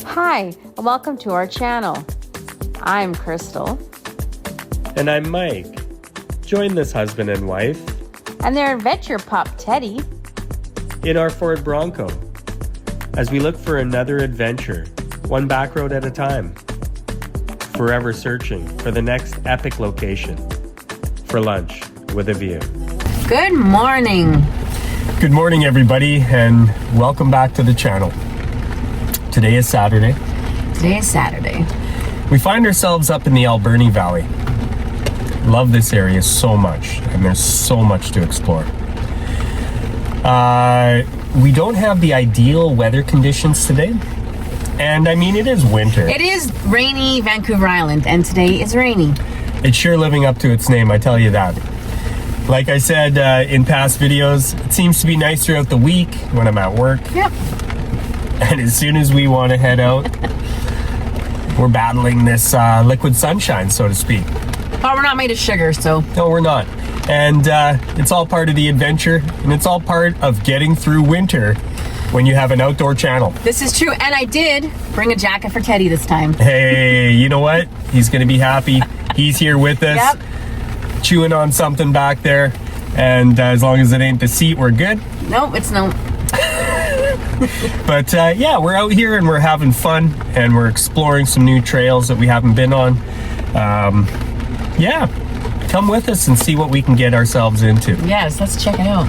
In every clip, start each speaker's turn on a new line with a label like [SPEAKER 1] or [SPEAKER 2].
[SPEAKER 1] Hi, and welcome to our channel. I'm Crystal.
[SPEAKER 2] And I'm Mike. Join this husband and wife
[SPEAKER 1] And their adventure pup, Teddy.
[SPEAKER 2] in our Ford Bronco as we look for another adventure, one back road at a time, forever searching for the next epic location for lunch with a view.
[SPEAKER 1] Good morning.
[SPEAKER 2] Good morning, everybody, and welcome back to the channel. Today is Saturday.
[SPEAKER 1] Today is Saturday.
[SPEAKER 2] We find ourselves up in the Alberni Valley. Love this area so much, and there's so much to explore. We don't have the ideal weather conditions today, and I mean, it is winter.
[SPEAKER 1] It is rainy Vancouver Island, and today is rainy.
[SPEAKER 2] It's sure living up to its name, I tell you that. Like I said in past videos, it seems to be nice throughout the week when I'm at work.
[SPEAKER 1] Yep.
[SPEAKER 2] And as soon as we want to head out, we're battling this liquid sunshine, so to speak.
[SPEAKER 1] But we're not made of sugar, so.
[SPEAKER 2] No, we're not. And it's all part of the adventure, and it's all part of getting through winter when you have an outdoor channel.
[SPEAKER 1] This is true, and I did bring a jacket for Teddy this time.
[SPEAKER 2] Hey, you know what? He's going to be happy. He's here with us,
[SPEAKER 1] Yep.
[SPEAKER 2] chewing on something back there. And as long as it ain't the seat, we're good.
[SPEAKER 1] Nope, it's no.
[SPEAKER 2] But yeah, we're out here and we're having fun, and we're exploring some new trails that we haven't been on. Yeah, come with us and see what we can get ourselves into.
[SPEAKER 1] Yes, let's check it out.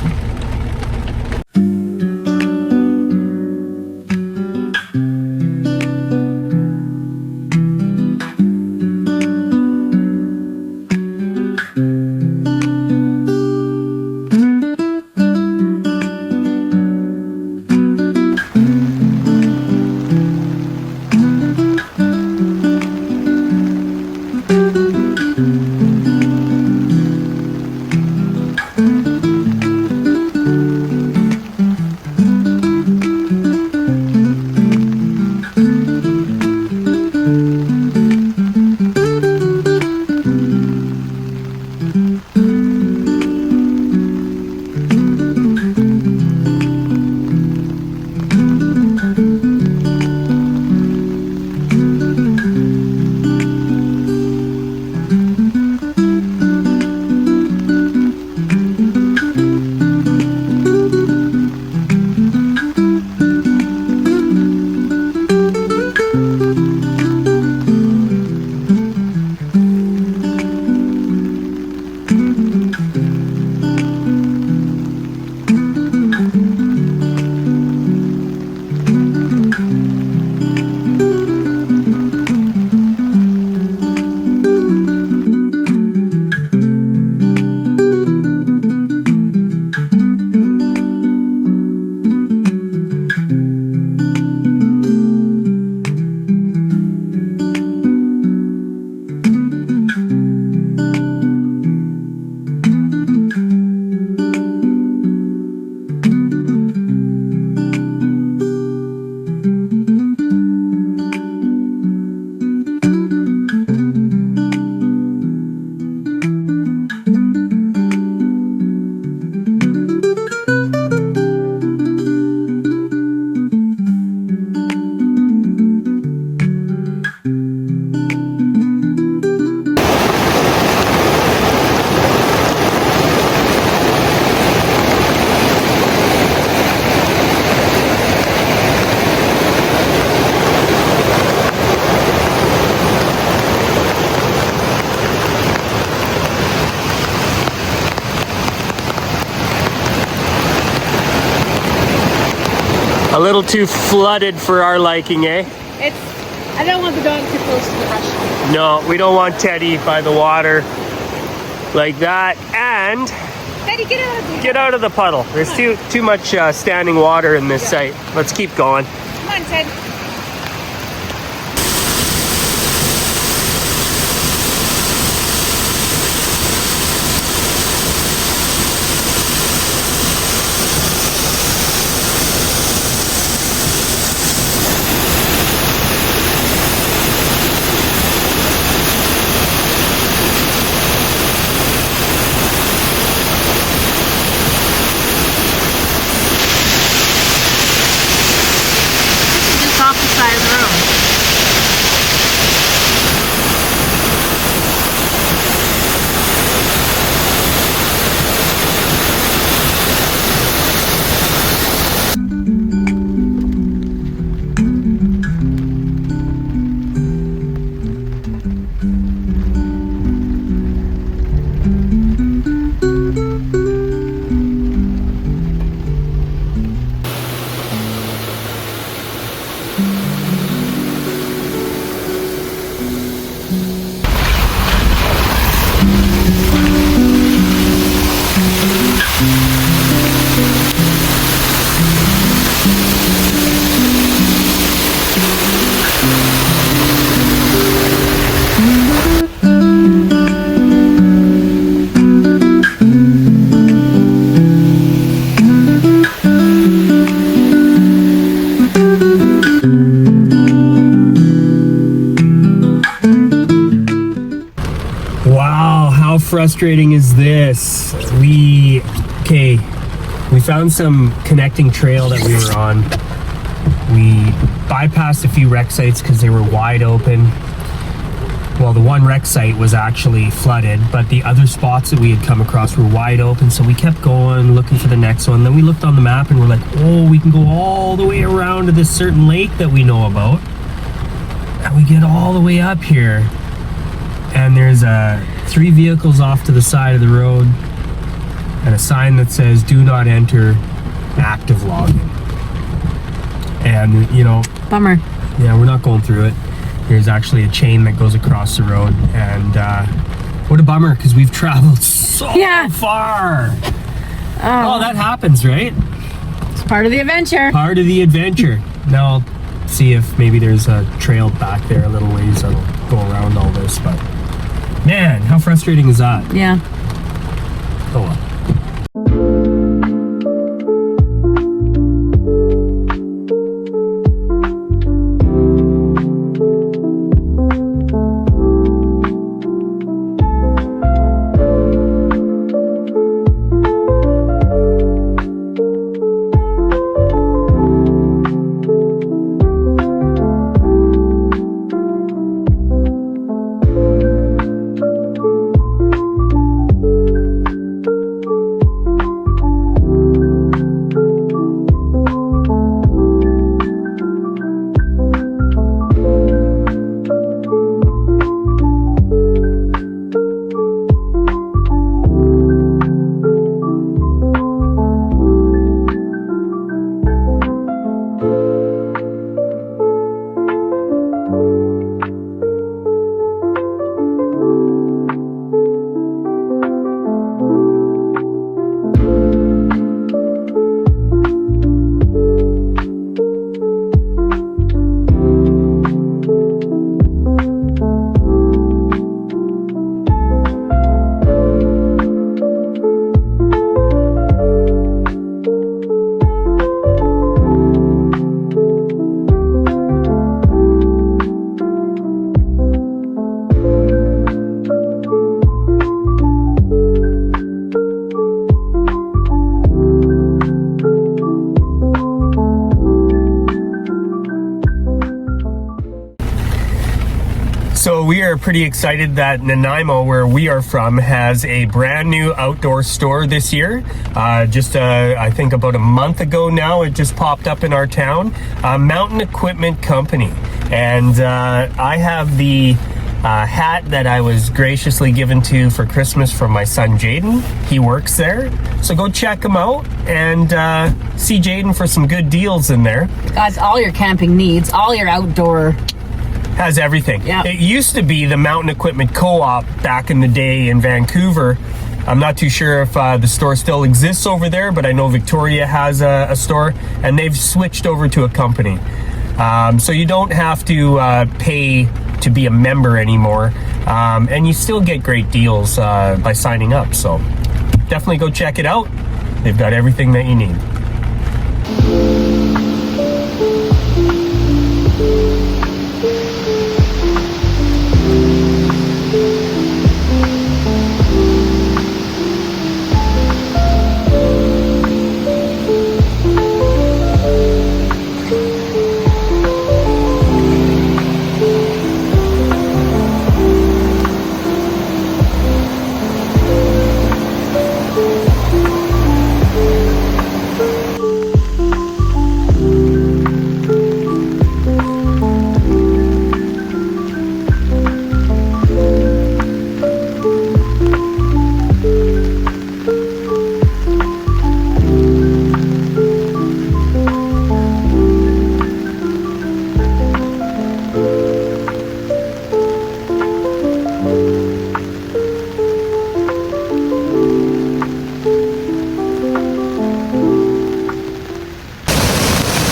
[SPEAKER 2] A little too flooded for our liking, eh?
[SPEAKER 1] I don't want the dog too close to the brush.
[SPEAKER 2] No, we don't want Teddy by the water like that. And
[SPEAKER 1] Teddy, get out of here.
[SPEAKER 2] get out of the puddle. There's too much standing water in this site. Let's keep going.
[SPEAKER 1] Come on, Ted.
[SPEAKER 2] frustrating is this? We found some connecting trail that we were on. We bypassed a few wreck sites because they were wide open. Well, the one wreck site was actually flooded, but the other spots that we had come across were wide open, so we kept going, looking for the next one. Then we looked on the map and we're like, oh, we can go all the way around to this certain lake that we know about. And we get all the way up here, and there's 3 vehicles off to the side of the road and a sign that says, do not enter, active logging. And, you know,
[SPEAKER 1] Bummer.
[SPEAKER 2] yeah, we're not going through it. There's actually a chain that goes across the road, and what a bummer, because we've traveled so far. Oh, that happens, right?
[SPEAKER 1] It's part of the adventure.
[SPEAKER 2] Part of the adventure. Now I'll see if maybe there's a trail back there a little ways that'll go around all this, but man, how frustrating is that?
[SPEAKER 1] Yeah.
[SPEAKER 2] Oh well. So we are pretty excited that Nanaimo, where we are from, has a brand new outdoor store this year. I think about a month ago now, it just popped up in our town. Mountain Equipment Company. And I have the hat that I was graciously given to for Christmas from my son Jaden. He works there. So go check him out and see Jaden for some good deals in there.
[SPEAKER 1] Guys, all your camping needs, all your outdoor...
[SPEAKER 2] Has everything.
[SPEAKER 1] Yep.
[SPEAKER 2] It used to be the Mountain Equipment Co-op back in the day in Vancouver. I'm not too sure if the store still exists over there, but I know Victoria has a store, and they've switched over to a company. So you don't have to pay to be a member anymore, and you still get great deals by signing up. So definitely go check it out. They've got everything that you need.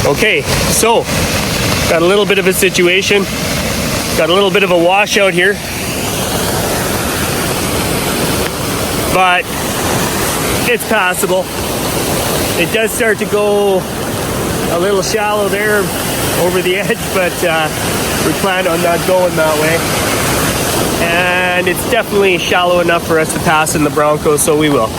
[SPEAKER 2] Okay, so got a little bit of a situation. Got a little bit of a washout here. But it's passable. It does start to go a little shallow there over the edge, but we plan on not going that way. and it's definitely shallow enough for us to pass in the Bronco, so we will.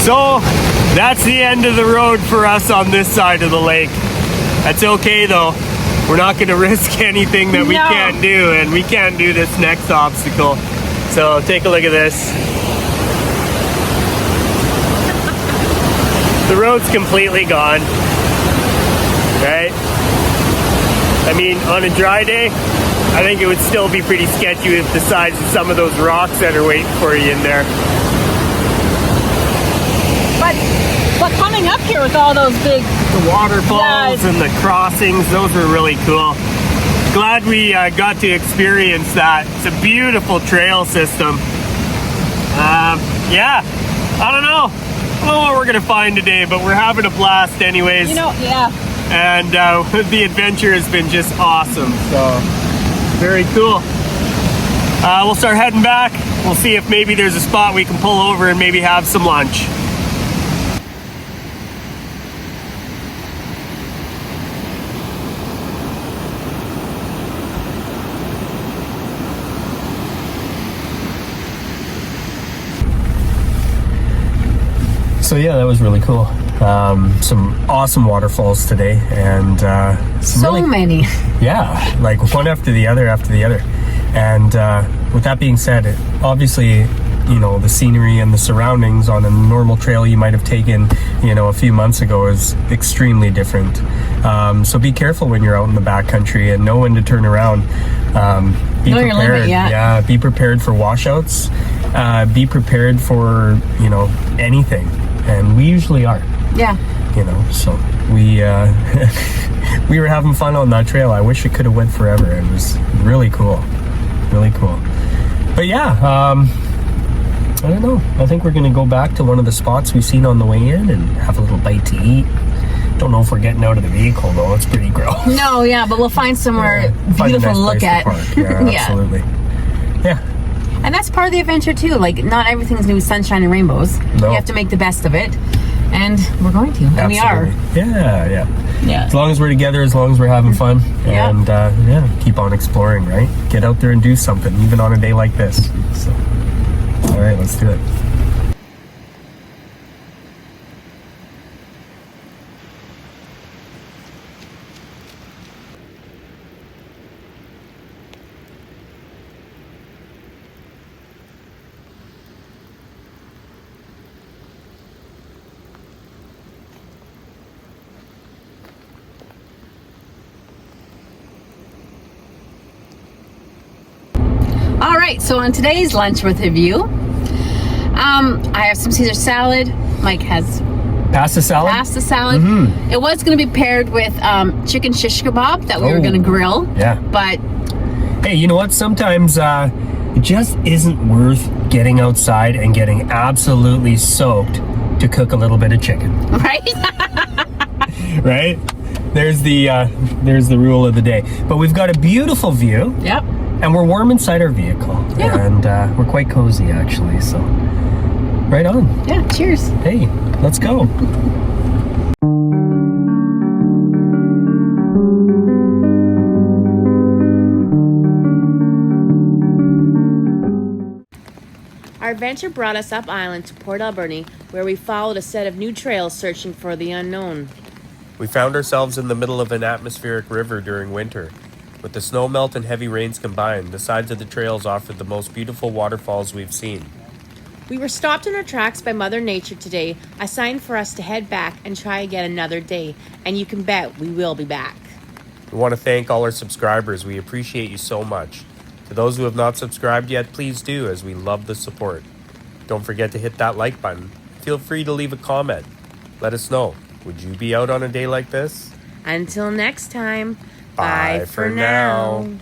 [SPEAKER 2] So that's the end of the road for us on this side of the lake. That's okay though. We're not going to risk anything that we can't do, and we can't do this next obstacle. So take a look at this. The road's completely gone, right? I mean, on a dry day, I think it would still be pretty sketchy with the size of some of those rocks that are waiting for you in there.
[SPEAKER 3] But coming up here with all those big...
[SPEAKER 2] The waterfalls and the crossings, those were really cool. Glad we got to experience that. It's a beautiful trail system. Yeah, I don't know what we're gonna find today, but we're having a blast anyways.
[SPEAKER 3] You know, yeah.
[SPEAKER 2] And the adventure has been just awesome, so very cool. We'll start heading back. We'll see if maybe there's a spot we can pull over and maybe have some lunch. So yeah, that was really cool. Some awesome waterfalls today, and
[SPEAKER 3] so really, many.
[SPEAKER 2] Yeah, like one after the other And with that being said, obviously, you know, the scenery and the surroundings on a normal trail you might have taken, you know, a few months ago is extremely different. So be careful when you're out in the backcountry and know when to turn around. Be prepared. Your limit, yeah, be prepared for washouts. Be prepared for, you know, anything. And we usually are.
[SPEAKER 3] Yeah.
[SPEAKER 2] You know, so we we were having fun on that trail. I wish it could have went forever. It was really cool. Really cool. But yeah, I don't know. I think we're going to go back to one of the spots we've seen on the way in and have a little bite to eat. Don't know if we're getting out of the vehicle though. It's pretty gross.
[SPEAKER 3] No, yeah, but we'll find somewhere beautiful to look at.
[SPEAKER 2] Yeah, absolutely. Yeah.
[SPEAKER 3] And that's part of the adventure too. Like, not everything's gonna be sunshine and rainbows.
[SPEAKER 2] No.
[SPEAKER 3] You have to make the best of it. And we're going to. And we are.
[SPEAKER 2] Yeah.
[SPEAKER 3] Yeah.
[SPEAKER 2] As long as we're together, as long as we're having fun.
[SPEAKER 3] Yeah.
[SPEAKER 2] And keep on exploring, right? Get out there and do something, even on a day like this. So, all right, let's do it.
[SPEAKER 3] All right, so on today's lunch with review, I have some Caesar salad. Mike has
[SPEAKER 2] Pasta salad?
[SPEAKER 3] pasta salad.
[SPEAKER 2] Mm-hmm.
[SPEAKER 3] It was going to be paired with chicken shish kebab that we were going to grill.
[SPEAKER 2] Yeah.
[SPEAKER 3] But
[SPEAKER 2] hey, you know what? Sometimes it just isn't worth getting outside and getting absolutely soaked to cook a little bit of chicken.
[SPEAKER 3] right?
[SPEAKER 2] Right? There's the rule of the day. But we've got a beautiful view.
[SPEAKER 3] Yep.
[SPEAKER 2] And we're warm inside our vehicle.
[SPEAKER 3] Yeah.
[SPEAKER 2] And we're quite cozy, actually. So, right on.
[SPEAKER 3] Yeah, cheers.
[SPEAKER 2] Hey, let's go.
[SPEAKER 1] Our adventure brought us up island to Port Alberni, where we followed a set of new trails searching for the unknown.
[SPEAKER 2] We found ourselves in the middle of an atmospheric river during winter. With the snow melt and heavy rains combined, the sides of the trails offered the most beautiful waterfalls we've seen.
[SPEAKER 1] We were stopped in our tracks by Mother Nature today, a sign for us to head back and try again another day, and you can bet we will be back.
[SPEAKER 2] We want to thank all our subscribers. We appreciate you so much. To those who have not subscribed yet, please do, as we love the support. Don't forget to hit that like button. Feel free to leave a comment. Let us know. Would you be out on a day like this?
[SPEAKER 1] Until next time,
[SPEAKER 2] Bye
[SPEAKER 1] bye
[SPEAKER 2] for
[SPEAKER 1] for
[SPEAKER 2] now.
[SPEAKER 1] now.